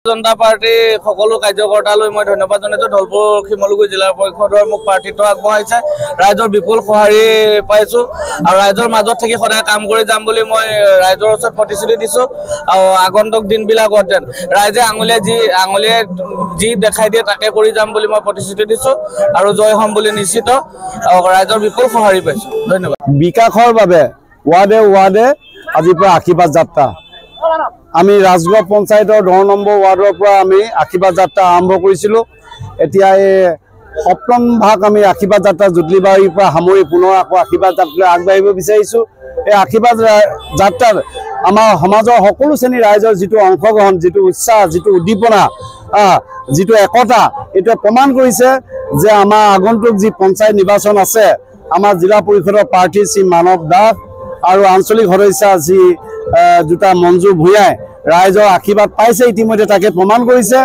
জনতা party সকলো কাৰ্যকৰ্তালৈ মই ধন্যবাদ জনাইছো। ধলপুৰ শিমলুগুৰি জিলা পৰিষদৰ মোক প্ৰাৰ্থিত্ব আগবঢ়াইছে। ৰাইজৰ বিপুল সঁহাৰি পাইছো আৰু ৰাইজৰ মাজত থাকি সদায় কাম কৰি যাম বুলি মই ৰাইজৰ ওচৰত প্ৰতিশ্ৰুতি দিছো। আৰু আগন্তুক দিনবিলাকত যেন ৰাইজে আঙুলিয়ে যি দেখাই দিয়ে তাকে কৰি যাম বুলি মই প্ৰতিশ্ৰুতি দিছো আৰু জয় হ'ম বুলি নিশ্চিত। ৰাইজৰ বিপুল সঁহাৰি পাইছো। ধন্যবাদ। বিকাশৰ বাবে ৱাৰ্ডে ৱাৰ্ডে আজিৰ পৰা আশীৰ্বাদ যাত্ৰা আমি ৰাজগড় পঞ্চায়তৰ 10 নম্বৰ ৱাৰ্ডৰ পৰা আমি আশীৰ্বাদ যাত্ৰা আৰম্ভ কৰিছিলোঁ। এতিয়া এই সপ্তম ভাগ আমি আশীৰ্বাদ যাত্ৰা জুটলিবাৰীৰ পৰা সামৰি পুনৰ আকৌ আশীৰ্বাদ যাত্ৰালৈ আগবাঢ়িব বিচাৰিছোঁ। এই আশীৰ্বাদ যাত্ৰাত আমাৰ সমাজৰ সকলো শ্ৰেণীৰ ৰাইজৰ যিটো অংশগ্ৰহণ, যিটো উৎসাহ, যিটো উদ্দীপনা, যিটো একতা, এইটোৱে প্ৰমাণ কৰিছে যে আমাৰ আগন্তুক যি পঞ্চায়ত নিৰ্বাচন আছে, আমাৰ জিলা পৰিষদৰ প্ৰাৰ্থী শ্ৰী মানৱ দাস আৰু আঞ্চলিক সদস্য শ্ৰী দুটা মঞ্জু ভূঞাই ৰাইজৰ আশীৰ্বাদ পাইছে ইতিমধ্যে, তাকে প্ৰমাণ কৰিছে।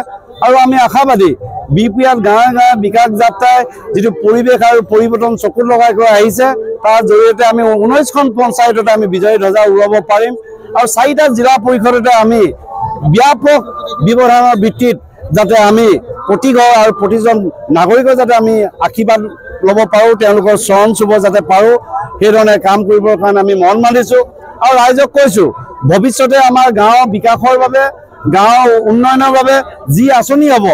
আৰু আমি আশাবাদী বিপিআত গাঁৱে গাঁৱে বিকাশ যাত্ৰাই যিটো পৰিৱেশ আৰু পৰিৱৰ্তন চকুত লগাই কৰি আহিছে, তাৰ জৰিয়তে আমি 19খন পঞ্চায়ততে আমি বিজয়ী ধ্বজা উৰুৱাব পাৰিম। আৰু 4টা জিলা পৰিষদতে আমি ব্যাপক ব্যৱধানৰ ভিত্তিত যাতে আমি প্ৰতি ঘৰ আৰু প্ৰতিজন নাগৰিকৰ যাতে আমি আশীৰ্বাদ ল'ব পাৰোঁ, তেওঁলোকৰ চৰণ চুব যাতে পাৰোঁ, সেইধৰণে কাম কৰিবৰ কাৰণে আমি মন মানিছোঁ। আৰু ৰাইজক কৈছোঁ, ভৱিষ্যতে আমাৰ গাঁৱৰ বিকাশৰ বাবে, গাঁৱৰ উন্নয়নৰ বাবে যি আঁচনি হ'ব,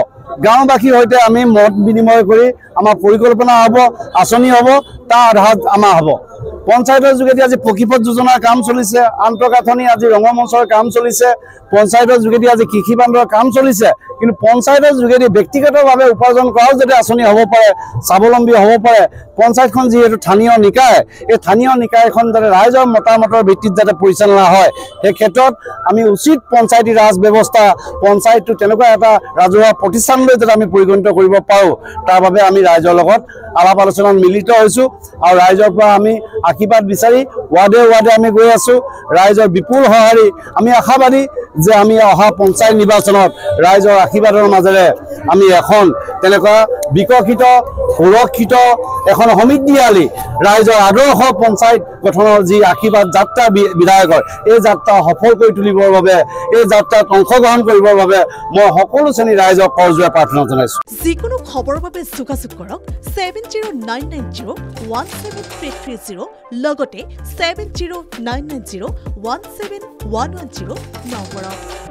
গাঁওবাসীৰ সৈতে আমি মত বিনিময় কৰি আমাৰ পৰিকল্পনা হ'ব, আঁচনি হ'ব, তাৰ আধাৰত আমাৰ হ'ব। পঞ্চায়তৰ যোগেদি আজি পকীপথ যোজনাৰ কাম চলিছে, আন্তঃগাঁথনি আজি ৰঙমঞ্চৰ কাম চলিছে, পঞ্চায়তৰ যোগেদি আজি কৃষি বান্ধৰ কাম চলিছে। কিন্তু পঞ্চায়তৰ যোগেদি ব্যক্তিগতভাৱে উপাৰ্জন কৰাও যাতে আঁচনি হ'ব পাৰে, স্বাৱলম্বী হ'ব পাৰে। পঞ্চায়তখন যিহেতু স্থানীয় নিকায়, এই স্থানীয় নিকায়খন যাতে ৰাইজৰ মতামতৰ ভিত্তিত যাতে পৰিচালনা হয়, সেই ক্ষেত্ৰত আমি উচিত পঞ্চায়তী ৰাজ ব্যৱস্থা, পঞ্চায়তটো তেনেকুৱা এটা ৰাজহুৱা প্ৰতিষ্ঠানলৈ যাতে আমি পৰিগণিত কৰিব পাৰোঁ, তাৰ বাবে আমি ৰাইজৰ লগত আলাপ আলোচনাত মিলিত হৈছোঁ। আৰু ৰাইজৰ পৰা আমি আশীৰ্বাদ বিচাৰি ৱাৰ্ডে ৱাৰ্ডে আমি গৈ আছোঁ। ৰাইজৰ বিপুল সঁহাৰি, আমি আশাবাদী যে আমি অহা পঞ্চায়ত নিৰ্বাচনত ৰাইজৰ আশীৰ্বাদৰ মাজেৰে আমি এখন তেনেকুৱা বিকশিত, সুৰক্ষিত, এখন সমৃদ্ধিশালী ৰাইজৰ আদৰ্শ পঞ্চায়ত গঠনৰ যি আশীৰ্বাদ যাত্ৰা বিধায়কৰ, এই যাত্ৰা সফল কৰি তুলিবৰ বাবে, এই যাত্ৰাত অংশগ্ৰহণ কৰিবৰ বাবে মই সকলো শ্ৰেণীৰ ৰাইজক কৰজোৰে প্ৰাৰ্থনা জনাইছোঁ। যিকোনো খবৰৰ বাবে যোগাযোগ কৰক 7099017330 লগতে 7099017110 নম্বৰত।